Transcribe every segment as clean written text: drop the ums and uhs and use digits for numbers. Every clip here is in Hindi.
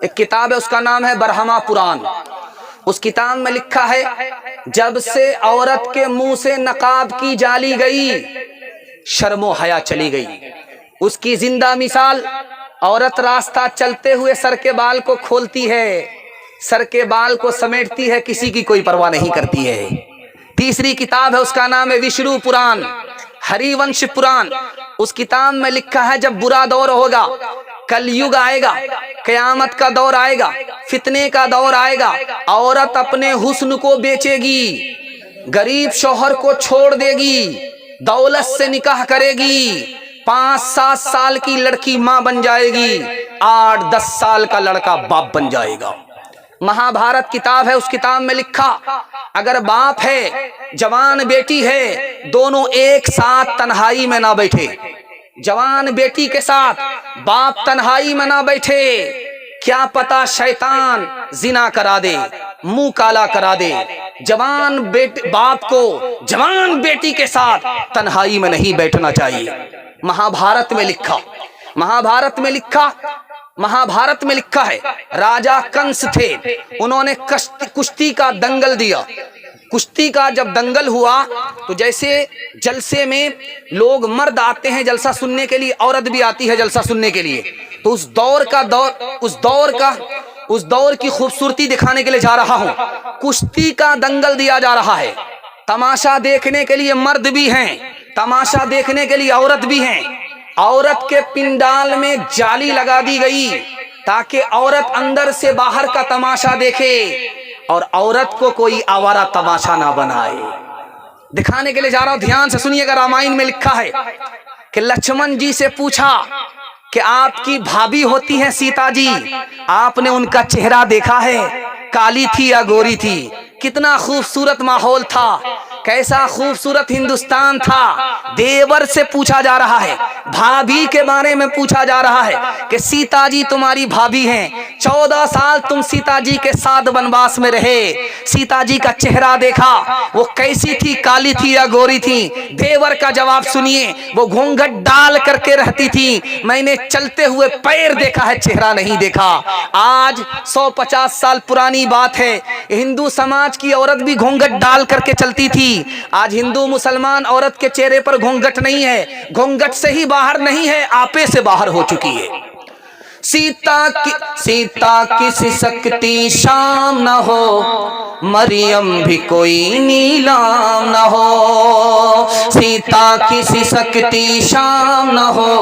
एक किताब है, उसका नाम है बरहमा पुराण। उस किताब में लिखा है, जब से औरत के मुंह से नकाब की जाली गई, शर्मो हया चली गई। उसकी जिंदा मिसाल, औरत रास्ता चलते हुए सर के बाल को खोलती है, सर के बाल को समेटती है, किसी की कोई परवाह नहीं करती है। तीसरी किताब है, उसका नाम है विष्णु पुराण, हरिवंश पुराण। उस किताब में लिखा है, जब बुरा दौर होगा, कलयुग आएगा, कयामत का दौर आएगा, फितने का दौर आएगा, औरत अपने हुस्न को बेचेगी, गरीब शौहर को छोड़ देगी, दौलत से निकाह करेगी, 5-7 साल की लड़की मां बन जाएगी, 8-10 साल का लड़का बाप बन जाएगा। महाभारत किताब है, उस किताब में लिखा, अगर बाप है, जवान बेटी है, दोनों एक साथ तन्हाई में ना बैठे, जवान बेटी के साथ बाप तन्हाई में ना बैठे, क्या पता शैतान जिना करा दे, मुंह काला करा दे। जवान बाप को जवान बेटी के साथ तन्हाई में नहीं बैठना चाहिए। महाभारत में लिखा, महाभारत में लिखा, महाभारत में लिखा है, राजा कंस थे, उन्होंने कुश्ती का दंगल दिया। कुश्ती का जब दंगल हुआ तो जैसे जलसे में लोग मर्द आते हैं जलसा सुनने के लिए, औरत भी आती है जलसा सुनने के लिए, तो उस दौर की खूबसूरती दिखाने के लिए जा रहा हूं। कुश्ती का दंगल दिया जा रहा है, तमाशा देखने के लिए मर्द भी हैं, तमाशा देखने के लिए औरत भी हैं। औरत के पिंडाल में जाली लगा दी गई ताकि औरत अंदर से बाहर का तमाशा देखे और औरत को कोई आवारा तमाशा ना बनाए। दिखाने के लिए जा रहा हूं, ध्यान से सुनिएगा। रामायण में लिखा है कि लक्ष्मण जी से पूछा कि आपकी भाभी होती हैं सीता जी, आपने उनका चेहरा देखा है, काली थी या गोरी थी? कितना खूबसूरत माहौल था, कैसा खूबसूरत हिंदुस्तान था। देवर से पूछा जा रहा है, भाभी के बारे में पूछा जा रहा है कि सीता जी तुम्हारी भाभी हैं, 14 साल तुम सीता जी के साथ वनवास में रहे, सीता जी का चेहरा देखा, वो कैसी थी, काली थी या गोरी थी? देवर का जवाब सुनिए, वो घूंघट डाल करके रहती थी, मैंने चलते हुए पैर देखा है, चेहरा नहीं देखा। आज 150 साल पुरानी बात है, हिंदू समाज की औरत भी घूंघट डाल करके चलती थी। आज हिंदू मुसलमान औरत के चेहरे पर घूंघट नहीं है, घूंघट से ही बाहर नहीं है, आपे से बाहर हो चुकी है। सीता की सिसकती शाम न हो, मरियम भी कोई नीलाम न हो। सीता की सिसकती शाम न हो,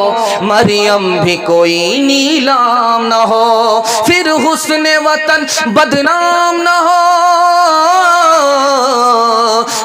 मरियम भी कोई नीलाम न हो। फिर हुस्न वतन बदनाम न हो,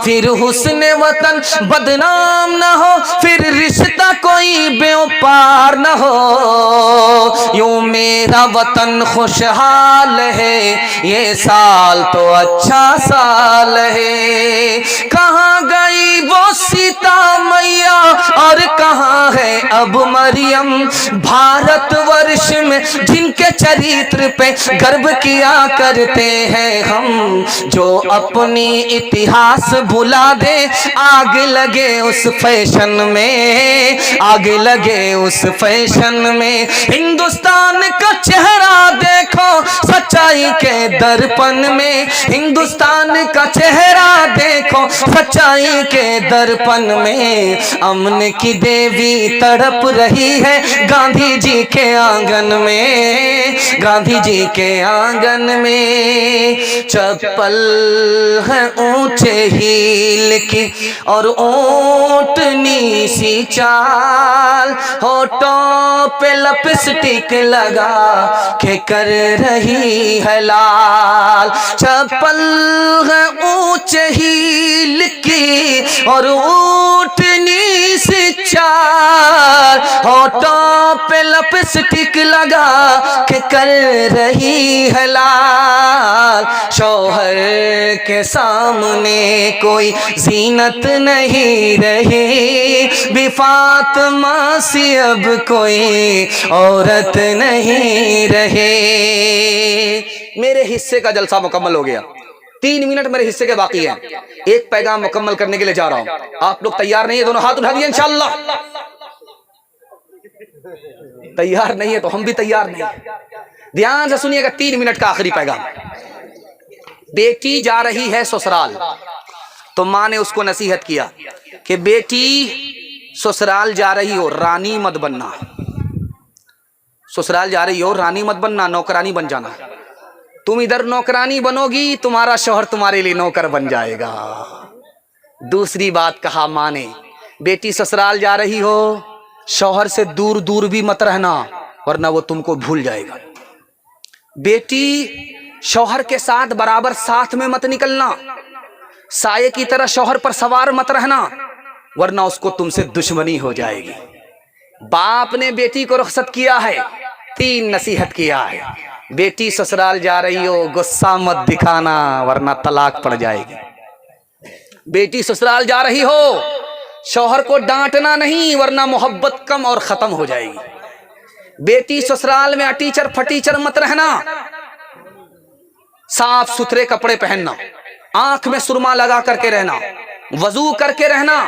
फिर हुस्न वतन बदनाम न हो, फिर रिश्ता कोई बेपार न हो। यूं मेरा वतन खुशहाल है, ये साल तो अच्छा साल है। कहाँ गई वो सीता मैया और कहाँ है अब मरियम? भारतवर्ष में जिनके चरित्र पे गर्व किया करते हैं हम, जो अपनी इतिहास भुला दे, आग लगे उस फैशन में, आग लगे उस फैशन में। हिंदुस्तान का चेहरा देखो सच्चाई के दर्पण में, हिंदुस्तान का चेहरा देखो सच्चाई के दर्पण में। अमन की देवी तड़प रही है गांधी जी के आंगन में, गांधी जी के आंगन में। चप्पल है ऊंचे हील की और ऊंटनी सी चाल, होठों पे लिपस्टिक लगा के कर रही है लाल। चप्पल है ऊंचे हील की और ऊंटनी सी चाल, होठों पे लिपस्टिक लगा के कर रही है लाल। शौहर के सामने कोई जीनत नहीं रही, फातिमा सी अब कोई औरत नहीं रहे। मेरे हिस्से का जलसा मुकम्मल हो गया, 3 मिनट मेरे हिस्से के बाकी हैं। एक पैगाम मुकम्मल करने के लिए जा रहा हूं। आप लोग तैयार नहीं है? दोनों हाथ उठा दिए इंशाअल्लाह। तैयार नहीं है तो हम भी तैयार नहीं। ध्यान से सुनिएगा, 3 मिनट का आखिरी पैगाम। बेटी जा रही है ससुराल, तो माँ ने उसको नसीहत किया कि बेटी ससुराल जा रही हो, रानी मत बनना। ससुराल जा रही हो, रानी मत बनना, नौकरानी बन जाना। तुम इधर नौकरानी बनोगी, तुम्हारा शौहर तुम्हारे लिए नौकर बन जाएगा। दूसरी बात कहा माँ ने, बेटी ससुराल जा रही हो, शौहर से दूर दूर भी मत रहना, वरना वो तुमको भूल जाएगा। बेटी शौहर के साथ बराबर साथ में मत निकलना, साये की तरह शौहर पर सवार मत रहना, वरना उसको तुमसे दुश्मनी हो जाएगी। बाप ने बेटी को रुखसत किया है, 3 नसीहत किया है। बेटी ससुराल जा रही हो, गुस्सा मत दिखाना, वरना तलाक पड़ जाएगी। बेटी ससुराल जा रही हो, शौहर को डांटना नहीं, वरना मोहब्बत कम और खत्म हो जाएगी। बेटी ससुराल में अटीचर फटीचर मत रहना, साफ सुथरे कपड़े पहनना, आंख में सुरमा लगा करके रहना, वजू करके रहना,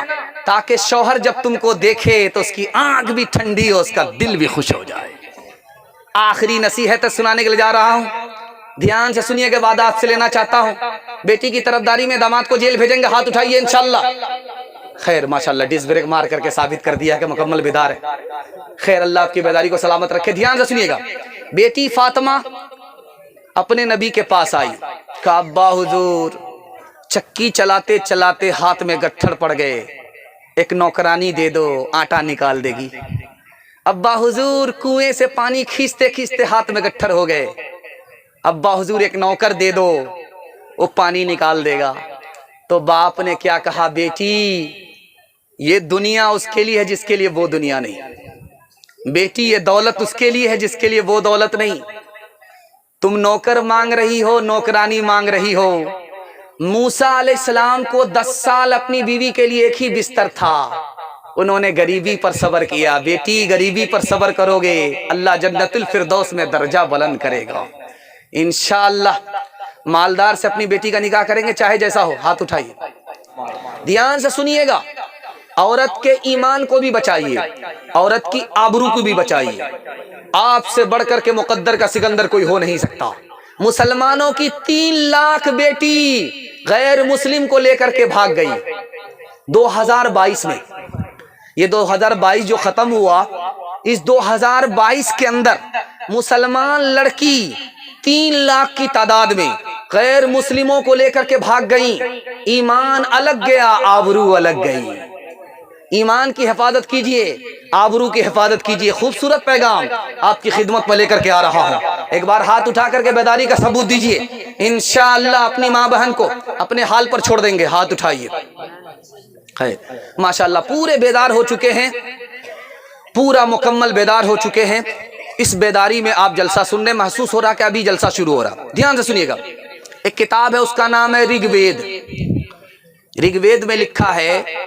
ताकि शौहर जब तुमको देखे तो उसकी आंख भी ठंडी हो, उसका दिल भी खुश हो जाए। आखिरी नसीहत सुनाने के लिए जा रहा हूं, ध्यान से सुनिएगा, वादा आपसे लेना चाहता हूं। बेटी की तरफदारी में दामाद को जेल भेजेंगे, हाथ उठाइए इंशाल्लाह। खैर माशाल्लाह, डिस्क ब्रेक मार करके साबित कर दिया कि मुकम्मल बेदार है। खैर अल्लाह आपकी बेदारी को सलामत रखे। ध्यान से सुनिएगा, बेटी फातिमा अपने नबी के पास आई, कहा अब्बा हुजूर, चक्की चलाते चलाते हाथ में गट्ठर पड़ गए, एक नौकरानी दे दो, आटा निकाल देगी। अब्बा हुजूर, कुएं से पानी खींचते खींचते हाथ में गट्ठर हो गए, अब्बा हुजूर एक नौकर दे दो, वो पानी निकाल देगा। तो बाप ने क्या कहा, बेटी ये दुनिया उसके लिए है जिसके लिए वो दुनिया नहीं। बेटी ये दौलत उसके लिए है जिसके लिए वो दौलत नहीं। तुम नौकर मांग रही हो, नौकरानी मांग रही हो। मूसा अलैहिस्सलाम को 10 साल अपनी बीवी के लिए एक ही बिस्तर था, उन्होंने गरीबी पर सब्र किया। बेटी गरीबी पर सब्र करोगे, अल्लाह जन्नतुल फिरदौस में दर्जा बुलंद करेगा इंशाअल्लाह। मालदार से अपनी बेटी का निकाह करेंगे, चाहे जैसा हो। हाथ उठाइए, ध्यान से सुनिएगा। औरत के ईमान को भी बचाइए, औरत की आबरू को भी बचाइए। आपसे बढ़कर के मुकद्दर का सिकंदर कोई हो नहीं सकता। मुसलमानों की 3 लाख बेटी गैर मुस्लिम को लेकर के भाग गई 2022 में। ये 2022 जो खत्म हुआ, इस 2022 के अंदर मुसलमान लड़की 3 लाख की तादाद में गैर मुस्लिमों को लेकर के भाग गई। ईमान अलग गया, आबरू अलग गई। ईमान की हिफाजत कीजिए, आबरू की हिफाजत कीजिए। खूबसूरत पैगाम आपकी खिदमत में लेकर के आ रहा हूं। एक बार हाथ उठा करके बेदारी का सबूत दीजिए, इंशाअल्लाह अपनी माँ बहन को अपने हाल पर छोड़ देंगे। हाथ उठाइए। माशाअल्लाह पूरे बेदार हो चुके हैं, पूरा मुकम्मल बेदार हो चुके हैं। इस बेदारी में आप जलसा सुनने, महसूस हो रहा कि अभी जलसा शुरू हो रहा। ध्यान से सुनिएगा, एक किताब है, उसका नाम है ऋग्वेद। ऋग्वेद में लिखा है